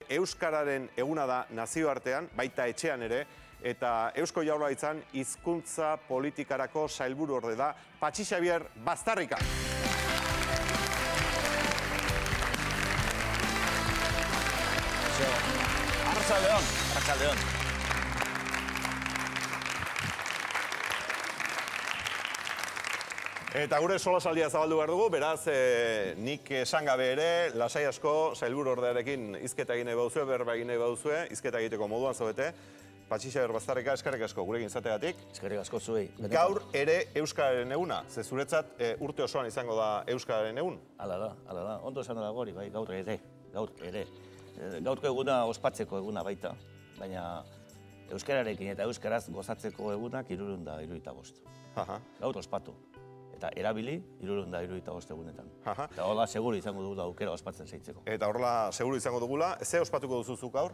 Euskararen eguna da nazioartean, baita etxean ere, eta Eusko Jaurlaritzan hizkuntza politikarako sailburuorde da Patxi Xabier Baztarrika. Arratsaldeon. Eta gure solasaldia zabaldu behar dugu, beraz, nik esan gabe ere, lasai asko sailburuordearekin hizketa egin nahi baduzue, berba egin nahi baduzue, hizketa egiteko moduan zaudete. Patxi Xabier Baztarrika, eskerrik asko gurekin izategatik. Eskerrik asko zuei. Gaur ere Euskararen eguna, ze zuretzat urte osoan izango da Euskararen egun? Hala da. Ondo esan da gori, bai, gaur ere. Gaurko eguna ospatzeko eguna baita, baina euskararekin eta euskaraz gozatzeko egunak 375. Gaur ospatu. Eta erabili 375 egunetan. Eta hola seguru izango dugula aukera ospatzen zeitzeko. Eta horrela seguru izango dugula, ze ospatuko duzuzuk gaur?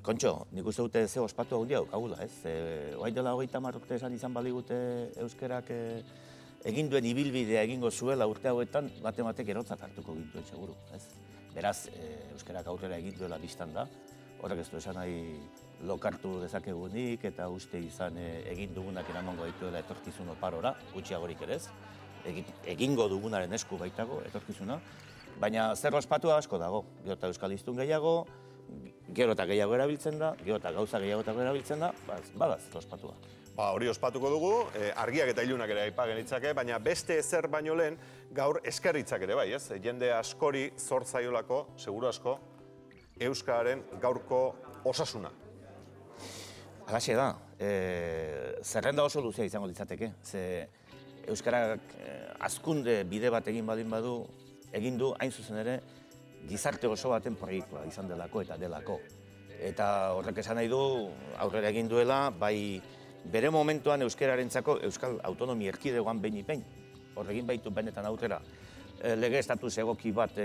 Kontxo, nik uste dute ze ospatu hau diauk, hau da, ez? Oain dela 30 urte esan izan baligute euskarak egin duen ibilbidea egingo zuela urte hauetan, batek erotzat hartuko gintuen seguru, ez? Beraz, euskarak aurrera egin duela biztan da, horrek ez du esan nahi lokartu dezakegunik eta uste izan egin dugunak eramango dituela etorkizun oparora, gutxiagorik ere ez, egingo dugunaren esku baitago etorkizuna, baina zer ospatu asko dago, gero eta euskal hiztun gehiago, gero eta gehiago erabiltzen da, gero eta gauza gehiago erabiltzen da, badaz ospatua. Hori ospatuko dugu, argiak eta ilunak ere aipa genitzake, baina beste ezer baino lehen gaur eskerritzak ere bai, ez? Jende askori zor zaiolako, seguru asko, Euskararen gaurko osasuna. Halaxe da, zerrenda oso luzea izango litzateke, ze Euskarak hazkunde bide bat egin baldin badu, egin du hain zuzen ere gizarte oso baten proiektua izan delako eta delako. Eta horrek esan nahi du, aurrera egin duela, bai bere momentuan euskararentzako Euskal Autonomia Erkidegoan behin. Horregin baitu benetan aurrera. Lege estatus egoki bat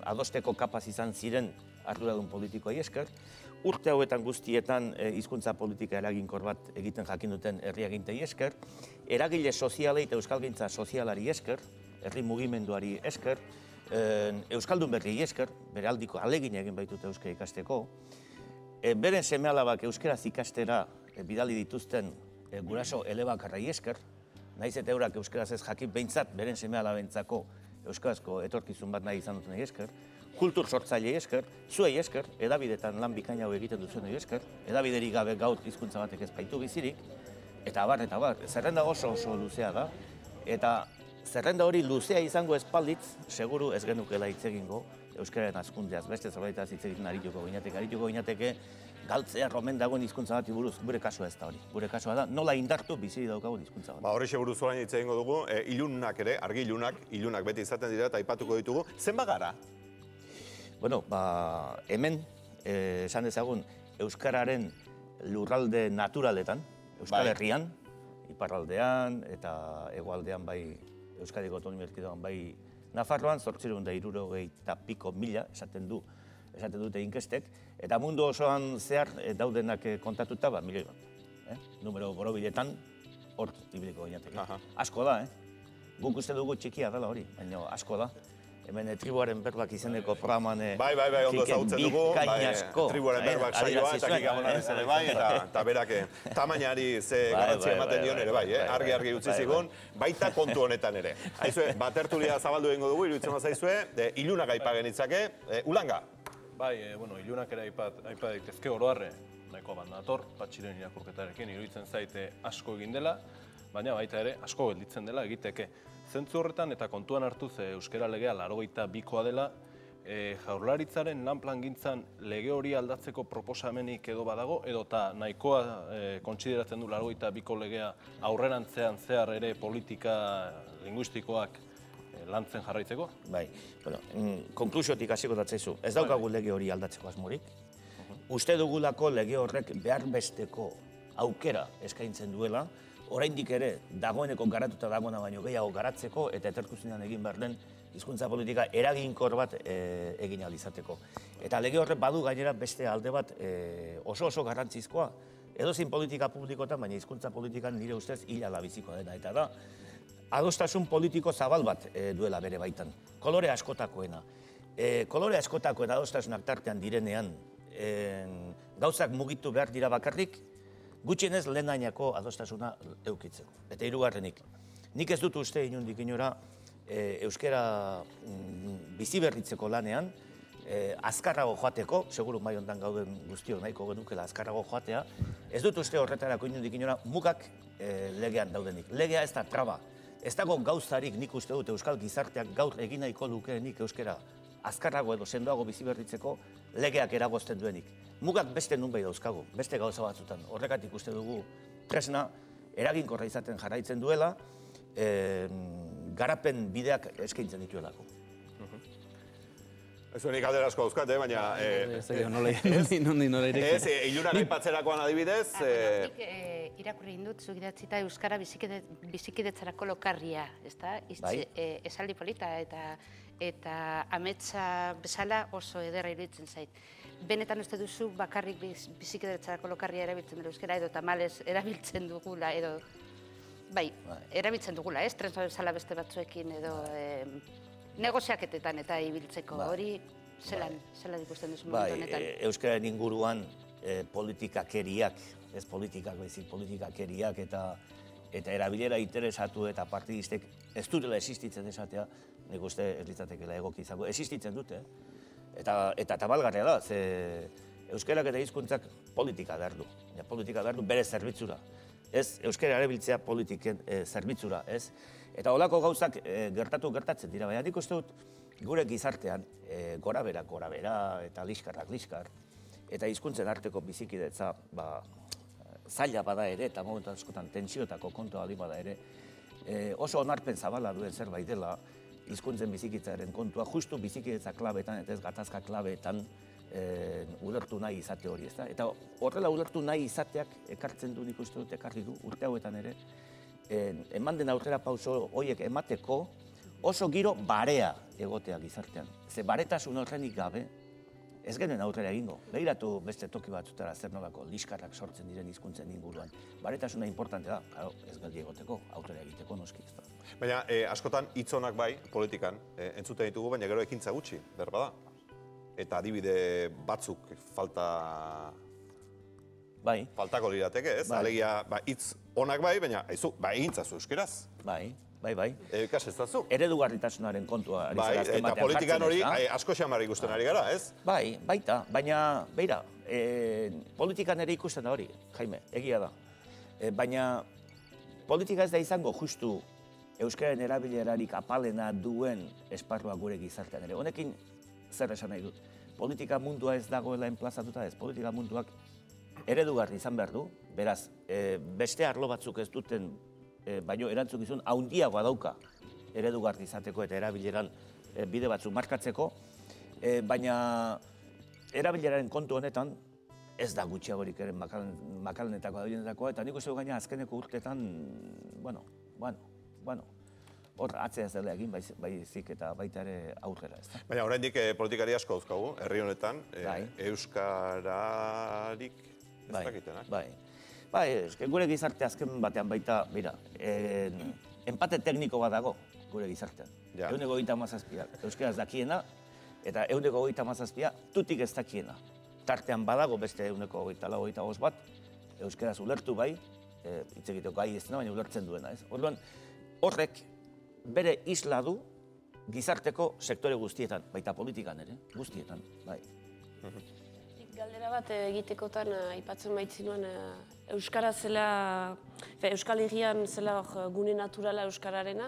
adosteko kapaz izan ziren arduradun politikoei esker. Urte hauetan guztietan hizkuntza politika eraginkor bat egiten jakin duten herri agintei esker. Eragile sozialei eta euskalgintza sozialari esker, herri mugimenduari esker, euskaldun berri esker, bere aldiko alegin egin baitute euskara ikasteko. Beren seme-alabak euskaraz ikastera bidali dituzten guraso elebakarrai esker, nahiz eta eurak euskaraz ez jakin behintzat beren seme-alabentzako euskarazko etorkizun bat nahi izan duten esker, kultur sortzailei esker, zuei esker, edabidetan lan bikaina hau egiten duzuenei esker, edabiderik gabe gaur hizkuntza batek ez baitu bizirik, eta abar, zerrenda oso luzea da, eta zerrenda hori luzea izango espalditz, seguru ez genukela hitz egingo euskararen hazkundeaz, beste zerbaitaz hitz egiten arituko ginateke, galtzea romen dagoen hizkuntza bati buruz, gure kasua ez da hori. Gure kasua da, nola indartu bizi daukagun hizkuntza bat. Horrexe buruz orain hitz egingo dugu, ilunak ere, argi ilunak beti izaten dira eta aipatuko ditugu. Zenbat gara? Bueno, hemen, esan dezagun, euskararen lurralde naturaletan, Euskal Herrian, iparraldean eta hegoaldean bai Euskadiko Autonomia Erkidegoan bai Nafarroan, 860 piko mila esaten dute inkestek, eta mundu osoan zehar daudenak kontatuta, milioi bat. Numero borobiletan, hor ibiliko ginateke. Asko da, guk uste dugu txikia dela hori, baina asko da. Hemen tribuaren berbak izeneko programan Bai, ondo ezagutzen dugu, tribuaren berbak saioa eta kikamonan ez ere bai, eta berak tamainari ze garantzia ematen dion ere bai, argi utzi zigun, baita kontu honetan ere. Haizue, tertulia zabaldu egingo dugu, iruditzen bazaizue, ilunak aipa genitzake, Ulanga. Bai, ilunak ere aipa daitezke oroarre, nahiko bat nator, Patxiren irakurketarekin iruditzen zaite asko egin dela, baina baita ere asko gelditzen dela egiteke. Zentzu horretan eta kontuan hartuz euskara legea 82koa dela, Jaurlaritzaren lan plangintzan lege hori aldatzeko proposamenik edo badago, edo eta nahikoa kontsideratzen du 82ko legea aurrerantzean zehar ere politika linguistikoak lantzen jarraitzeko? Bai, konklusiotik hasiko datzaizu. Ez daukagu lege hori aldatzeko asmorik. Uste dugulako lege horrek behar besteko aukera eskaintzen duela, oraindik ere dagoeneko garatuta dagoena baino gehiago garatzeko eta etorkizunean egin behar den hizkuntza politika eraginkor bat egin ahal izateko. Eta lege horrek badu gainera beste alde bat oso garrantzizkoa, edozein politika publikotan, baina hizkuntza politikan nire ustez hilala bizikoa dena, eta da adostasun politiko zabal bat duela bere baitan, kolore askotakoena. kolore askotako edadostasunak tartean direnean, gauzak mugitu behar dira bakarrik, gutxienez lehenainako adostasuna eukitzeko. Eta hirugarrenik, nik ez dut uste inondik inora euskara biziberritzeko lanean, azkarrago joateko, seguru mai hontan gauden guztiok nahiko genukela azkarrago joatea, ez dut uste horretarako inondik inora mugak legean daudenik. Legea ez da traba. Ez dago gauzarik nik uste dut euskal gizarteak gaur egin nahiko lukeenik euskara azkarrago edo sendoago biziberritzeko legeak eragozten duenik. Mugak beste nunbait dauzkagu, beste gauza batzutan. Horregatik uste dugu tresna eraginkorra izaten jarraitzen duela, garapen bideak eskaintzen dituelako. Ez nik aldera asko dauzkat, baina... Nola ireki. Ez, ilunak aipatzerakoan adibidez... Irakurri indut, zuk idatzita Euskara bizikidetzarako lokarria, ezta? Esaldi polita eta ametsa bezala oso ederra iruditzen zait. Benetan uste duzu bakarrik bizikidetzarako lokarria erabiltzen dela euskara edo tamalez erabiltzen dugula edo... Bai, erabiltzen dugula, ez? Trenza bezala beste batzuekin edo... negoziaketetan eta ibiltzeko, hori zelan ikusten duzu momentu honetan? Euskararen inguruan politikakeriak, ez politikak baizik, politikakeriak eta erabilera interesatu eta partidistek ez dutela existitzen esatea, nik uste ez litzatekeela egoki izango. Existitzen dute, eta tabalgarria da, ze euskarak eta hizkuntzak politika behar du. Politika behar du bere zerbitzura. Ez, euskara erabiltzea politiken zerbitzura, ez? Eta holako gauzak gertatzen dira, baina nik uste dut gure gizartean gora-bera eta liskarrak, eta hizkuntzen arteko bizikidetza zaila bada ere, eta momentu askotan tentsiotako kontua bada ere, oso onarpen zabala duen zerbait dela hizkuntzen bizikitzaren kontua, justu bizikidetza klabetan eta ez gatazka klabetan ulertu nahi izate hori, ezta? Eta horrela ulertu nahi izateak ekartzen du, nik uste dut, ekarri du, urte hauetan ere, eman den aurrera pauso horiek emateko oso giro barea egotea gizartean. Ze baretasun horrenik gabe, ez genuen aurrera egingo. Behiratu beste toki batzutara zer nolako liskarrak sortzen diren hizkuntzen inguruan. Baretasuna importante da, ez geldi egoteko, aurrera egiteko noski. Baina askotan hitz onak bai, politikan, entzuten ditugu, baina gero ekintza gutxi, berba da. Eta adibide batzuk faltako lirateke, ez? Alegia, hitz onak bai, baina egintzazu euskeraz. Bai. Ekas ez dazu. Eredugarritasunaren kontua. Eta politikan hori asko xamar ikusten ari gara, ez? Bai, baita, baina, beira, politikan ere ikusten da hori, Jaime, egia da. Baina politika ez da izango justu euskaren erabilerarik apalena duen esparrua gure gizartean ere. Honekin zer esan nahi dut. Politika mundua ez dagoela enplazatuta ez. Politika munduak eredugarri izan behar du. Beraz, beste arlo batzuk ez duten, baino erantzukizun handiagoa dauka eredugarri izateko eta erabileran bide batzuk markatzeko. Baina erabileraren kontu honetan ez da gutxiagorik ere makalenetako adibidetakoa. Eta nik uste gaina azkeneko urteetan, hor atzea ez dela egin, baizik eta baita ere aurrera, ez da. Baina oraindik politikari asko dauzkagu, herri honetan, euskararik ez dakitenak. Bai, gure gizarte azken batean baita, bera, empate tekniko bat dago gure gizartean. 127 euskaraz dakiena, eta 127 tutik ez dakiena. Tartean badago beste 124 bat, euskaraz ulertu bai, hitz egiteko gai ez dena, baina ulertzen duena, ez? Orduan, horrek bere isla du gizarteko sektore guztietan, baita politikan ere, guztietan, bai. Galdera bat egitekotan aipatzen baitzinuen euskara zela, Euskal Herrian zela gune naturala euskararena,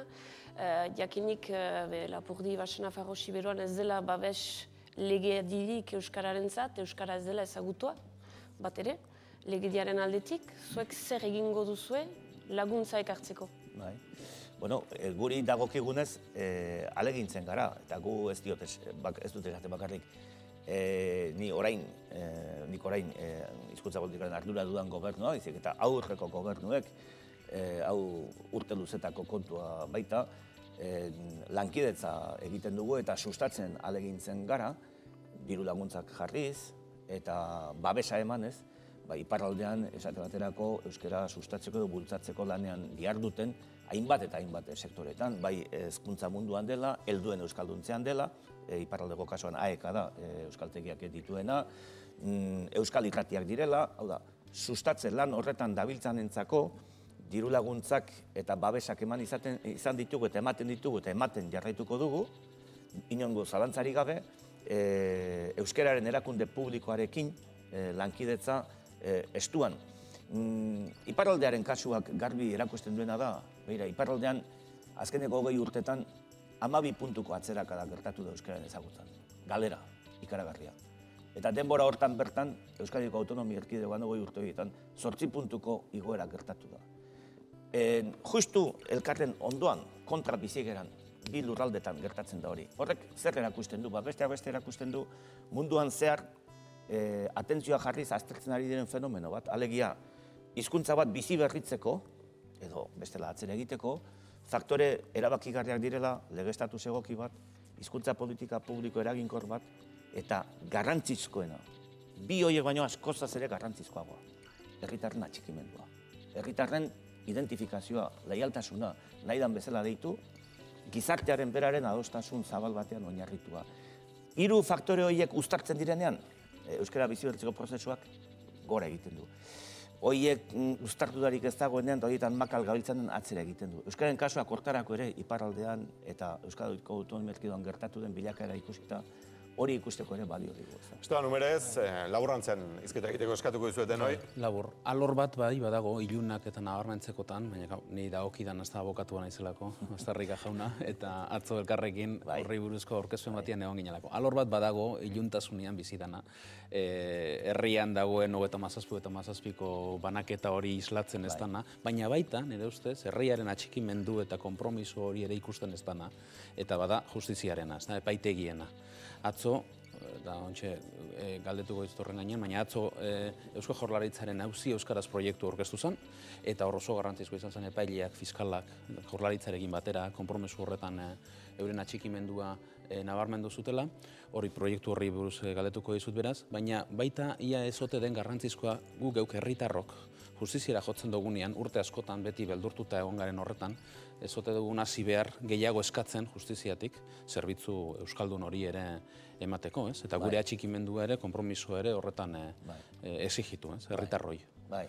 jakinik Lapurdi Basen-Nafarroa Siberuan ez dela babes legedirik euskararentzat, euskara ez dela ezagutua, bat ere, legediaren aldetik, zuek zer egingo duzue laguntza ekartzeko? Bai. Bueno, guri dagokigunez alegintzen gara, eta gu ez dut esate bakarrik. Nik orain hizkuntza politikaren ardura dudan gobernua, eta aurreko gobernuek, hau urte luzetako kontua baita, lankidetza egiten dugu eta sustatzen alegintzen gara, diru laguntzak jarriz, eta babesa emanez, iparraldean esate baterako euskara sustatzeko edo bultzatzeko lanean diharduten hainbat eta hainbat sektoretan, bai hezkuntza munduan dela, helduen euskalduntzean dela, iparraldeko kasuan AEK da euskaltegiak dituena, euskal irratiak direla, hau da, sustatzen lan horretan dabiltzanentzako diru laguntzak eta babesak izan ditugu eta ematen jarraituko dugu, inongo zalantzarik gabe, euskararen erakunde publikoarekin lankidetza estuan. Iparraldearen kasuak garbi erakusten duena da, beira, iparraldean azkeneko 20 urtetan 12 puntuko atzerakada gertatu da euskararen ezagutzan. Galera, ikaragarria. Eta denbora hortan bertan, Euskadiko Autonomia Erkidegoan 20 urte horietan 8 puntuko igoera gertatu da. Justu elkarren ondoan, kontra bizigeran, bi lurraldetan gertatzen da hori. Horrek zer erakusten du, beste erakusten du munduan zehar atentzioa jarriz aztertzen ari diren fenomeno bat. Alegia, hizkuntza bat bizi berritzeko, edo bestela atzera egiteko, faktore erabakigarriak direla, legeztatu egoki bat, hizkuntza politika publiko eraginkor bat, eta garrantzizkoena, bi horiek baino askozaz ere garrantzizkoagoa, herritarren atxikimendua. Herritarren identifikazioa, leialtasuna, nahidan bezala deitu, gizartearen beraren adostasun zabal batean oinarritua. 3 faktore horiek uztartzen direnean, euskara bizi berritzeko prozesuak gora egiten du. Horiek uztartudarik ez dagoenean, eta horietan makal gabiltzen den atzera egiten du. Euskaren kasuak hortarako ere, iparraldean eta Euskadiko Autonomia Erkidegoan gertatu den bilakaera ikusita, hori ikusteko ere balio dugu. Esteban Umerez, laburrantzen izketa egiteko eskatuko dizueten hori? Labur, alor bat bai badago ilunak eta nabarmentzekotan, baina ni dagokidan ez da abokatua naizelako, Aztarrika jauna, eta atzo elkarrekin horri buruzko aurkezpen batian egon ginelako. Alor bat badago iluntasunean bizidana, herrian dagoen 37ko banaketa hori islatzen ez dana, baina baita, nire ustez, herriaren atxikimendu eta konpromiso hori ere ikusten ez dana, eta bada justiziarena, ez da, epaitegiena. Atzo, da ontxe galdetuko iztorren gainean, baina atzo Eusko Jaurlaritzaren auzi euskaraz proiektu aurkeztu zen, eta hor oso garrantzizko izan zen epaileak, fiskalak, Jaurlaritzarekin batera, konpromiso horretan euren atxikimendua nabarmendu zutela, hori proiektu horri buruz galdetuko dizut beraz, baina baita ia ez ote den garrantzizkoa gu geuk herritarrok justiziara jotzen dugunean, urte askotan beti beldurtuta egon garen horretan, ez ote dugun hasi behar gehiago eskatzen justiziatik, zerbitzu euskaldun hori ere emateko, ez? Eta gure atxikimendua ere, konpromiso ere horretan exigitu, ez? Herritarroi. Bai.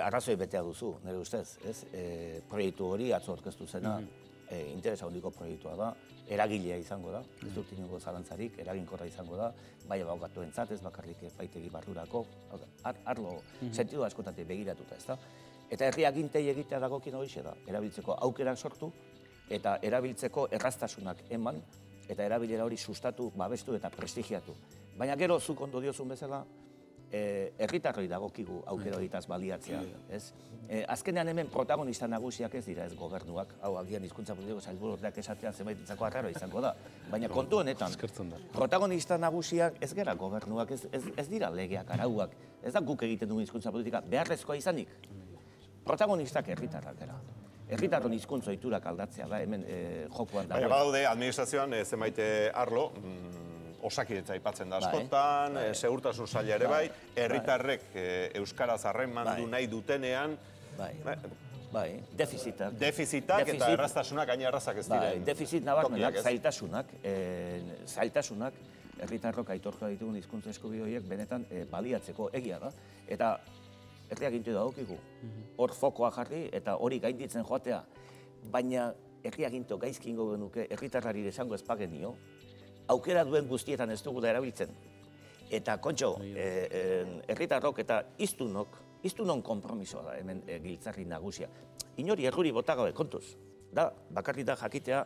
Arrazoi betea duzu, nire ustez, ez? Proiektu hori atzo aurkeztu zena, interesa handiko proiektua da, eragilea izango da, ez dut inongo zalantzarik, eraginkorra izango da, bai abokatuentzat, ez bakarrik epaitegi barrurako, arlo sentidu askotatik begiratuta, ez da? Eta herri agintei egitea dagokin horixe da, erabiltzeko aukerak sortu, eta erabiltzeko erraztasunak eman, eta erabilera hori sustatu, babestu eta prestigiatu. Baina gero, zuk ondo diozun bezala, herritarroi dagokigu aukera horietaz baliatzea, ez? Azkenean hemen protagonista nagusiak ez dira ez gobernuak, hau agian hizkuntza politiko sailburuak esatea zenbaitentzako arraro izango da, baina kontu honetan, protagonista nagusiak ez gara gobernuak, ez dira legeak, arauak, ez da guk egiten dugu hizkuntza politika, beharrezkoa izanik, protagonistak herritarrak gara. Herritarron hizkuntza ohiturak aldatzea da hemen jokoan dago. Baina badaude administrazioan zenbait arlo, Osakidetza aipatzen da askotan, segurtasun saila ere bai, herritarrek euskaraz harremandu nahi dutenean, defizitak. Defizitak eta erraztasunak, gaina errazak ez diren. Defizit nabarmenak, zailtasunak, herritarrok aitortu ditugun hizkuntza eskubide horiek benetan baliatzeko egia da. Eta herriak gintu dagokigu, hor fokoa jarri eta hori gainditzen joatea, baina herriak gintu gaizkingo genuke herritarrari esango ez pagenio, aukera duen guztietan ez dugu da erabiltzen. Eta, kontxo, herritarrok eta iztunon konpromisoa da hemen giltzarri nagusia. Inori erruri botagabe, kontuz. Da, bakarrik da jakitea,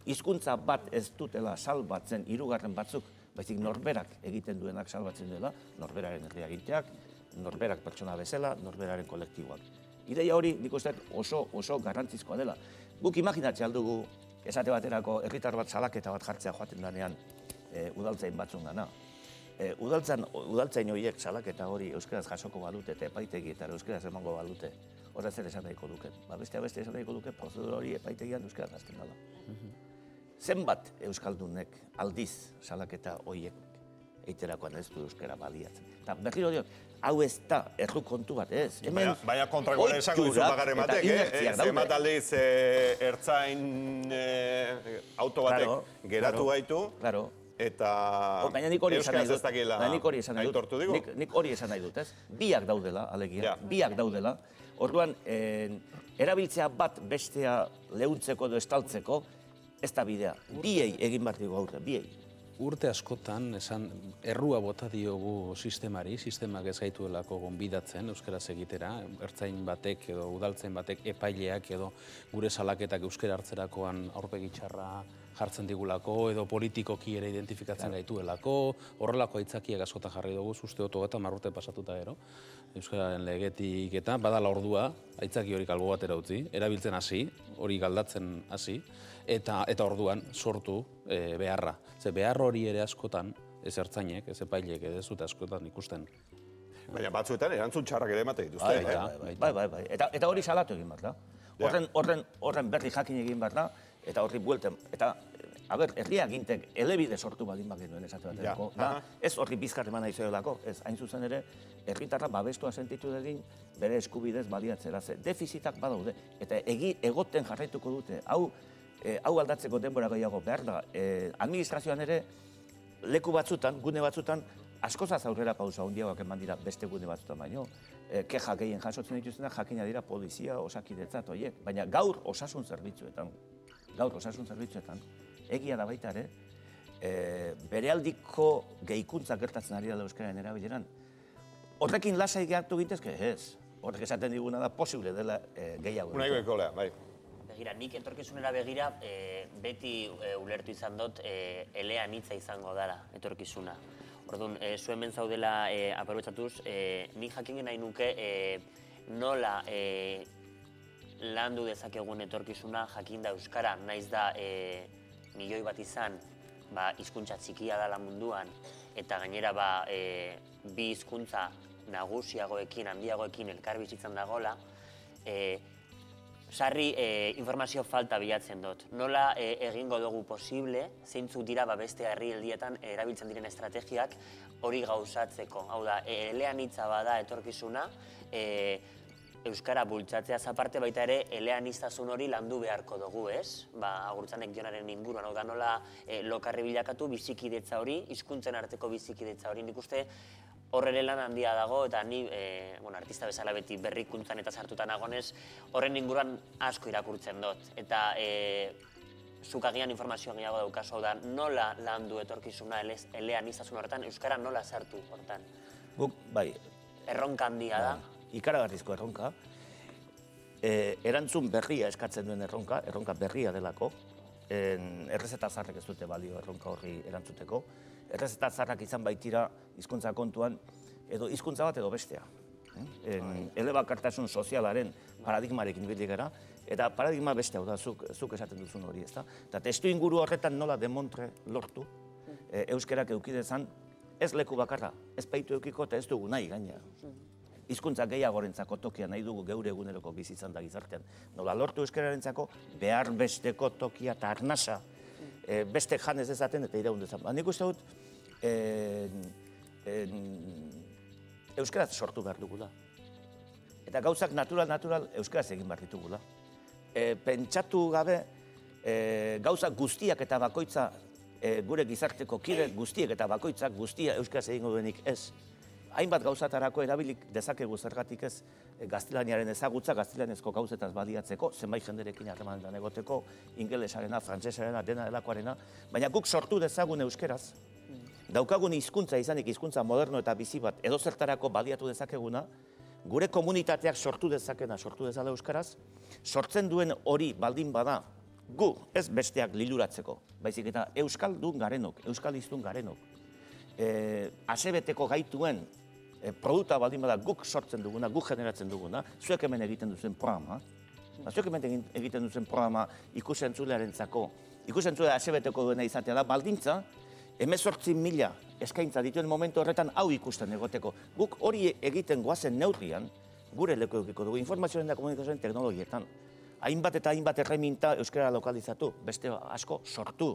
hizkuntza bat ez dutela salbatzen hirugarren batzuk, baizik norberak egiten duenak salbatzen duela, norberaren herriaginteak, norberak pertsona bezala, norberaren kolektiboak. Ideia hori, nik uste oso garrantzizkoa dela. Guk imaginatzea aldugu, esate baterako herritar bat salaketa bat jartzea joaten danean udaltzain batzun gana. Udaltzain horiek salaketa hori euskaraz jasoko balute eta epaitegi eta euskaraz emango balute. Horrez ere esan daiko duke. Beste esan daiko duke prozedura hori epaitegian euskaraz hasten dela. Zenbat euskaldunek aldiz salaketa horiek eiterakoan ez du euskara baliatzen. Eta berriro diot, hau ez da erru kontu bat, ez? Baina kontrakoa esango dizu bakarren batek, zenbat aldiz ertzain auto batek geratu gaitu, eta euskaraz ez dakila aitortu digu. Nik hori esan nahi dut, ez? Biak daudela, alegia, biak daudela. Orduan, erabiltzea bat bestea lehuntzeko edo estaltzeko, ez da bidea. Biei egin bat dugu aurre, biei. Urte askotan, errua bota diogu sistemari, sistemak ez gaituelako gonbidatzen euskaraz egitera, ertzain batek edo udaltzain batek epaileak edo gure salaketak euskara hartzerakoan aurpegi txarra jartzen digulako, edo politikoki ere identifikatzen gaituelako, horrelako aitzakiak askotan jarri dugu, uste dut 30 urte pasatuta gero, euskararen legetik eta badala ordua, aitzaki hori albo batera utzi, erabiltzen hasi, hori galdatzen hasi, eta orduan sortu beharra. Ze behar hori ere askotan, ez ertzainek, ez epaileek, ez dute askotan ikusten. Baina batzuetan erantzun txarrak ere emate dituzte. Bai. Eta hori salatu egin behar da. Horren berri jakin egin behar da, eta horri buelten. Eta, herria gintek elebide sortu baldin bagenuen esatu baterako. Ez horri bizkar eman nahi zoelako, ez hain zuzen ere, herritarra babestua sentitu egin bere eskubidez baliatzera. Defizitak badaude, eta egoten jarraituko dute. Hau aldatzeko denbora gehiago behar da. Administrazioan ere, leku batzutan, gune batzutan, askozaz aurrera pausa handiagoak eman dira beste gune batzutan baino. Keja gehien jasotzen dituztenak jakina dira polizia, osakidetzat, oiek. Baina gaur osasun zerbitzuetan, egia da baita ere, berealdiko gehikuntza gertatzen ari dela euskararen erabileran. Horrekin lasai gehiatu gintezke, ez. Horrek esaten diguna da posible dela gehiago. Unaiko ekolea, bai. Begira, nik etorkizunera begira beti ulertu izan dut elean hitza izango dara etorkizuna. Orduan, zuen zaudela aprobetxatuz, nik jakin nahi nuke nola landu dezakegun etorkizuna jakinda euskara, naiz da milioi bat izan, hizkuntza txikia dela munduan, eta gainera bi hizkuntza nagusiagoekin, handiagoekin elkarbizitzan dagoela, sarri informazio falta bilatzen dut. Nola egingo dugu posible, zeintzuk dira beste herrialdietan erabiltzen diren estrategiak hori gauzatzeko. Hau da, eleanitza bada etorkizuna, euskara bultzatzeaz aparte baita ere eleaniztasun hori landu beharko dugu, ez? Agurtzanek Jonaren inguruan, hau da nola lokarri bilakatu bizikidetza hori, hizkuntzen arteko bizikidetza hori. Nik uste horre lan handia dago, eta ni artista bezala beti berrikuntzan eta sartutan nagonez, horren inguruan asko irakurtzen dut. Eta zuk agian informazioa gehiago daukazu, hau da nola landu etorkizuna eleaniztasun horretan, euskara nola sartu horretan? Bai. Erronka handia da. Ikaragarrizko erronka. Erantzun berria eskatzen duen erronka berria delako. Errezeta zarrek ez dute balio erronka horri erantzuteko. Errezeta zarrak izan baitira hizkuntza kontuan, edo hizkuntza bat edo bestea. Elebakartasun sozialaren paradigmarekin ibili gara, eta paradigma beste hau da, zuk esaten duzun hori, ezta? Eta testu inguru horretan nola demontre lortu, euskerak eukidezan, ez leku bakarra, ez baitu eukiko eta ez dugu nahi gaina. Hizkuntza gehiagorentzako tokia nahi dugu geure eguneroko bizitzan da gizartean. Nola lortu euskararentzako behar besteko tokia eta arnasa beste janez ezaten eta iraun dezan. Nik uste dut euskaraz sortu behar dugula. Eta gauzak natural euskaraz egin behar ditugula. Pentsatu gabe gauzak guztiak eta bakoitza gure gizarteko kide guztiek eta bakoitzak guztia euskaraz egingo duenik ez. Hainbat gauzatarako erabilik dezakegu zergatik ez gaztelaniaren ezagutza, gaztelanezko gauzetaz baliatzeko, zenbait jenderekin harremanetan egoteko, ingelesarena, frantsesarena, dena delakoarena, baina guk sortu dezagun euskeraz. Daukagun hizkuntza izanik hizkuntza moderno eta bizi bat edozertarako baliatu dezakeguna, gure komunitateak sortu dezakena sortu dezala euskaraz, sortzen duen hori baldin bada, gu ez besteak liluratzeko, baizik eta euskaldun garenok, euskaliztun garenok, asebeteko gaituen produkta baldin bada guk sortzen duguna, guk generatzen duguna, zuek hemen egiten duzen programa, zuek hemen egiten duzen programa ikusentzulearentzako, ikusentzulea asebeteko duena izatea da, baldintza, 18.000 eskaintza dituen momentu horretan hau ikusten egoteko. Guk hori egiten goazen neurrian, gure leku eukiko dugu, informazioaren da komunikazioaren teknologietan. Hainbat eta hainbat erreminta euskara lokalizatu, beste asko sortu.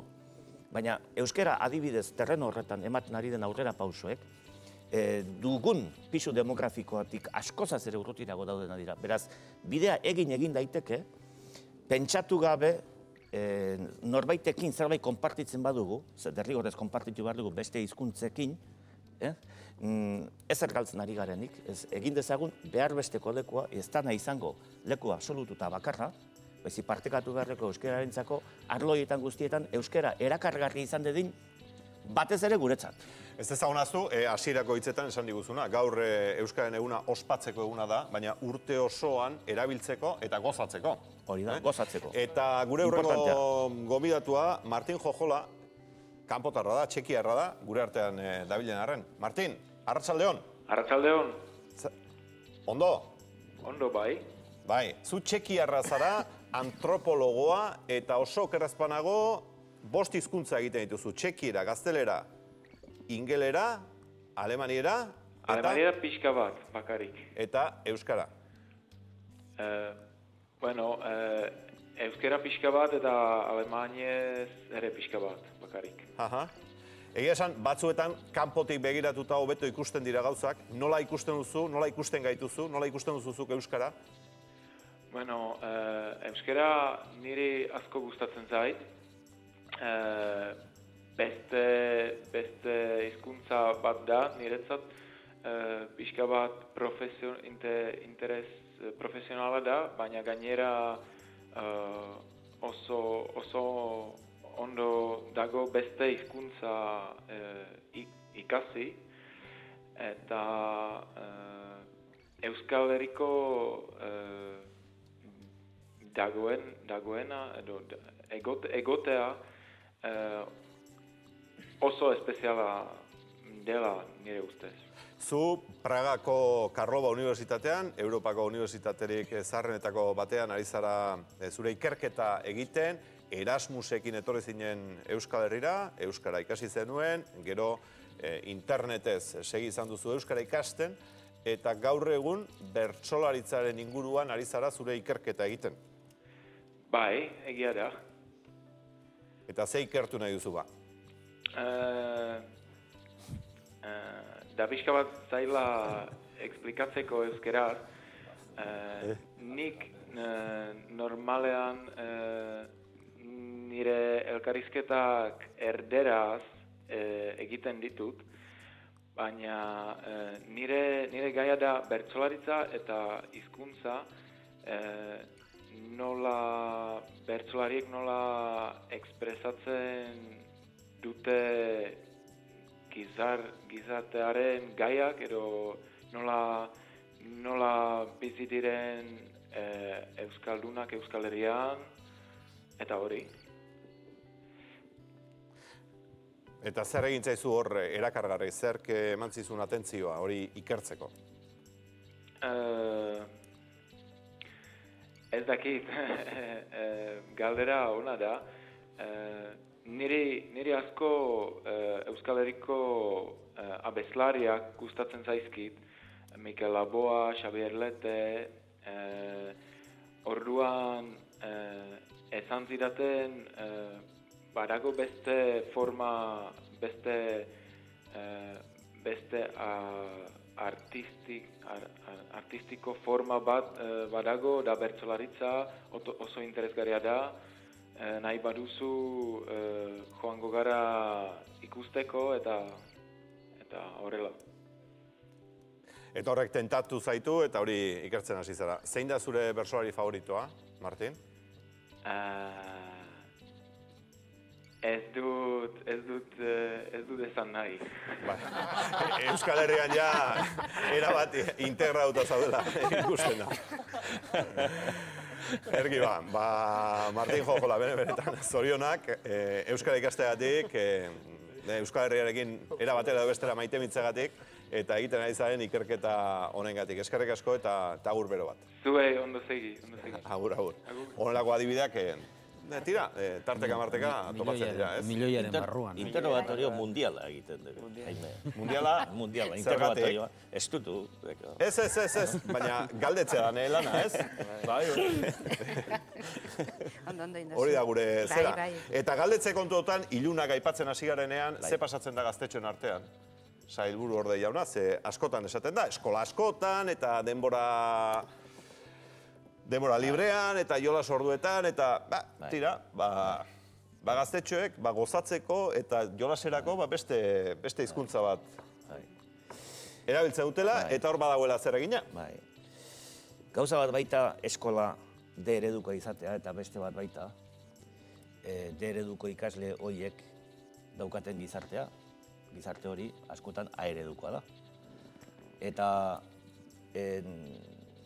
Baina euskara adibidez terreno horretan ematen ari den aurrera pausoek, dugun pisu demografikoatik askozaz ere urrutirago daudena dira. Beraz, bidea egin daiteke, pentsatu gabe norbaitekin zerbait konpartitzen badugu, derrigorrez konpartitu behar dugu beste hizkuntzekin, ezer galtzen ari garenik, egin dezagun behar besteko lekua, ez dana izango leku absolututa bakarra, bezi partekatu beharreko euskararentzako arloietan guztietan euskara erakargarri izan dedin batez ere guretzat. Ez ezagunaztu, hasierako hitzetan esan diguzuna, gaur Euskararen eguna ospatzeko eguna da, baina urte osoan erabiltzeko eta gozatzeko. Hori da, gozatzeko. Eta gure hurrengo gonbidatua, Martin Jojola, kanpotarra da, txekiarra da, gure artean dabilen arren. Martin, arratsaldeon. Arratsaldeon. Ondo? Ondo, bai. Bai, zu txekiarra zara, antropologoa, eta oso kerrazpanago, 5 hizkuntza egiten dituzu, txekiera, gaztelera, ingelera, alemaniera... Alemaniera pixka bat, bakarik. Eta euskara? Bueno, euskara pixka bat eta alemaniez ere pixka bat, bakarik. Egia esan, batzuetan kanpotik begiratuta hobeto ikusten dira gauzak. Nola ikusten duzu, nola ikusten gaituzu, nola ikusten duzuzuk euskara? Bueno, euskara niri asko gustatzen zait. Beste hizkuntza bat da, niretzat pixka bat interes profesionala da, baina gainera oso ondo dago beste hizkuntza ikasi, eta Euskal Herriko dagoena edo egotea oso espeziala dela nire ustez. Zu Pragako Karlova Unibertsitatean, Europako unibertsitaterik zaharrenetako batean ari zara zure ikerketa egiten, Erasmusekin etorri zinen Euskal Herrira, euskara ikasi zenuen, gero internetez segi izan duzu euskara ikasten, eta gaur egun bertsolaritzaren inguruan ari zara zure ikerketa egiten. Bai, egia da. Eta ze ikertu nahi duzu ba? Da pixka bat zaila esplikatzeko euskeraz. Nik normalean nire elkarrizketak erderaz egiten ditut, baina nire gaia da bertsolaritza eta hizkuntza, nola bertsolariek nola ekspresatzen dute gizartearen gaiak, edo nola bizi diren euskaldunak Euskal Herrian, eta hori. Eta zer egin zaizu hor erakargarri, zerk eman zizun atentzioa hori ikertzeko? Ez dakit, galdera ona da. Niri asko Euskal Herriko abeslariak gustatzen zaizkit, Mikel Laboa, Xabier Lete, orduan esan zidaten badago beste forma, beste artistiko forma bat badago, da bertsolaritza oso interesgarria da, nahi baduzu joango gara ikusteko eta horrela. Eta horrek tentatu zaitu eta hori ikertzen hasi zara. Zein da zure bertsolari favoritoa, Martin? Ez dut esan nahi. Euskal Herrian ja erabat integrauta zaudela ikusten da. Ergi ba, Martin Jojola, benetan, zorionak, Euskara ikasteagatik, Euskal Herriarekin erabatera edo bestera maite mitzagatik, eta egiten ari zaren ikerketa honengatik. Eskerrik asko eta agur bero bat. Zuei, ondo segi. Agur. Honelako adibideak tira, tarteka marteka topatzen dira, ez? Milioiaren barruan. Interrogatorio mundiala egiten dugu. Mundiala? Mundiala, interrogatorioa. Ez dutu. Ez, baina galdetzea da lana, ez? Hori da gure zera. Eta galdetze kontuotan, ilunak aipatzen hasi garenean, ze pasatzen da gaztetxoen artean? Sailburu orde jauna, ze askotan esaten da, eskola askotan, eta denbora librean, eta jolas orduetan, eta, tira, gaztetxoek gozatzeko eta jolaserako beste hizkuntza bat erabiltzen dutela, eta hor badagoela zer egina. Gauza bat baita eskola D ereduko izatea, eta beste bat baita D ereduko ikasle horiek daukaten gizartea, gizarte hori askotan A eredukoa da. Eta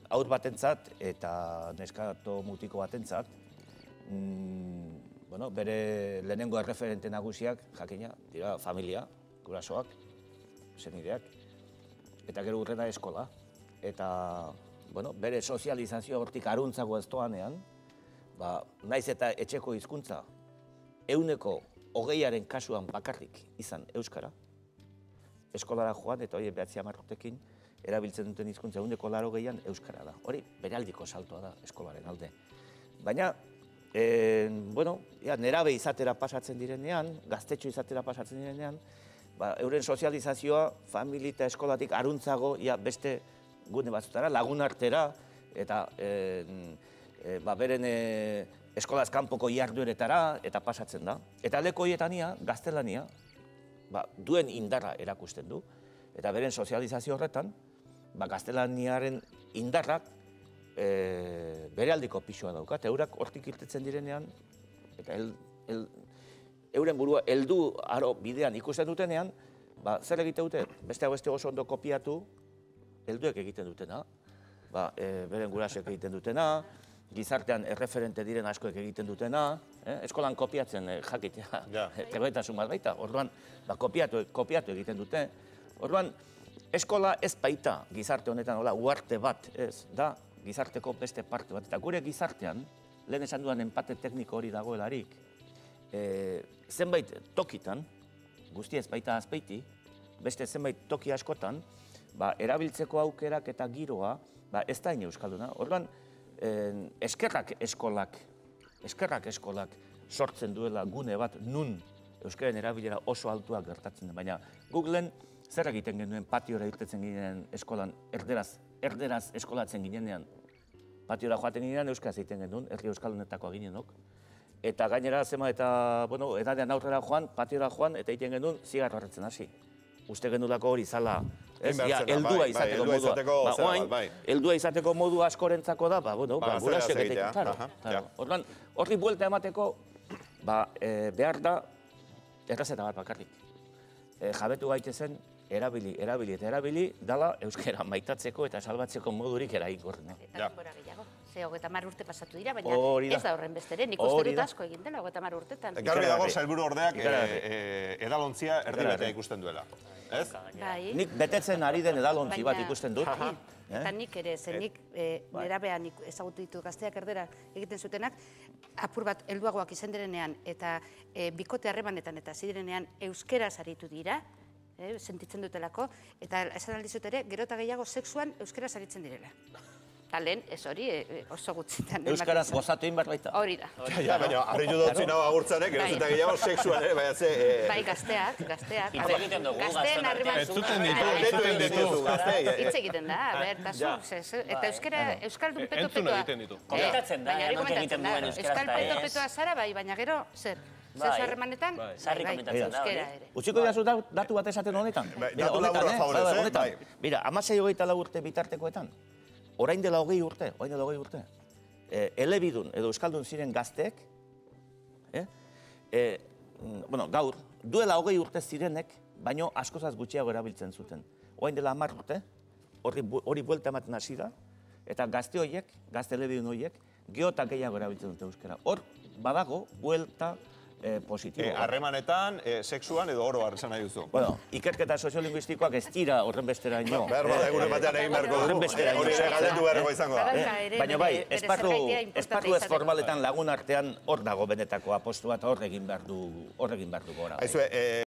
haur batentzat eta neskato mutiko batentzat, bere lehenengo erreferente nagusiak, jakina, dira familia, gurasoak, senideak, eta gero urrena eskola. Eta bere sozializazioa hortik aruntzago ez doanean, naiz eta etxeko hizkuntza 120% kasuan bakarrik izan euskara, eskolara joan eta hori 9-10 urtekin erabiltzen duten hizkuntza 180% euskara da. Hori beraldiko saltoa da eskolaren alde. Baina, nerabe izatera pasatzen direnean, gaztetxo izatera pasatzen direnean, euren sozializazioa familia eta eskolatik aruntzago beste gune batzutara, lagun artera, eta beren eskolaz kanpoko jardueretara eta pasatzen da. Eta leko horietania, gaztelania, duen indarra erakusten du. Eta beren sozializazio horretan, gaztelaniaren indarrak bere aldiko pisua dauka. Eta eurak hortik irtetzen direnean, eta euren burua heldu aro bidean ikusten dutenean, zer egite dute? Beste oso ondo kopiatu, helduek egiten dutena, beren gurasoek egiten dutena, gizartean erreferente diren askoek egiten dutena, eskolan kopiatzen jakitea, trebetasun bat baita, orduan kopiatu egiten dute. Orduan, eskola ez baita gizarte honetan, uarte bat ez, da gizarteko beste parte bat. Eta gure gizartean, lehen esan duan enpate tekniko hori dagoelarik, zenbait tokitan, guzti ez baita azpeiti, beste zenbait toki askotan, erabiltzeko aukerak eta giroa, ez da ine euskalduna. Orduan, eskerrak eskolak sortzen duela gune bat nun euskaren erabilera oso altuak gertatzen den. Baina Googleen zer egiten genuen patiora irtetzen ginen eskolan, erderaz eskolatzen ginenean. Patiora joaten ginean euskaraz egiten genuen, herri euskaldunetako ginenok. Eta gainera zema eta, edadean aurrera joan, patiora joan, eta egiten genuen zigarro hartzen hasi. Uste genulako hori zala, heldua izateko modua. Heldua izateko modu askorentzako da, gurasoek egiten. Orduan, horri buelta emateko, behar da, errazeta bat bakarrik. Jabetu gaitezen, erabili, dala euskara maitatzeko eta salbatzeko modurik eraginkorrena. Eta denbora gehiago. Ze 30 urte pasatu dira, baina ez da horren besteren. Nik uste dut asko egin dela, 30 urtetan. Garbi dago, sailburu ordeak edalontzia erdibete ikusten duela. Ez? Nik betetzen ari den edalontzi bat ikusten dut. Eta nik ere, nik nerabean ezagutu ditu gazteak erdera egiten zutenak, apur bat helduagoak izan direnean eta bikote harremanetan eta zidirenean euskeraz aritu dira, sentitzen dutelako, eta esan aldizut ere, gero eta gehiago sexuan euskeraz aritzen direla. Eta lehen, ez hori, oso gutxitan. Euskaraz gozatu egin behar baita. Hori da. Baina, harritu dutzi nago agurtzanek, gero eta gehiago sexuan, baina ze... Bai, gazteak. Hitz egiten dugu, gazteen harreman. Ez zuten ditu. Hitz egiten da, tasu. Eta euskaldun peto-petoa. egiten ditu. Komentatzen da, non egiten duen euskaraz euskal peto-petoa zara, baina gero, zer? Zer harremanetan? Sarri komentatzen da, hori. Utziko diazu datu bat esaten honetan? Datu laburra favorez, bai. Mira, 16-24 urte bitartekoetan, orain dela 20 urte, elebidun edo euskaldun ziren gazteek, gaur, duela 20 urte zirenek, baino askozaz gutxiago erabiltzen zuten. Orain dela 10 urte, hori buelta ematen hasi da, eta gazte horiek, gazte elebidun horiek, geotak gehiago erabiltzen dute euskara. Hor, badago, buelta positibo. Harremanetan, sexuan edo oro hartzen nahi duzu. Bueno, ikerketa soziolinguistikoak ez dira horren bestera ino. Behar bada egune batean egin beharko Horren dugu, bestera ino. hori galdetu beharko izango da. Baina bai, esparru ez formaletan lagun artean hor dago benetako apostua eta hor egin behar du gora. Aizue,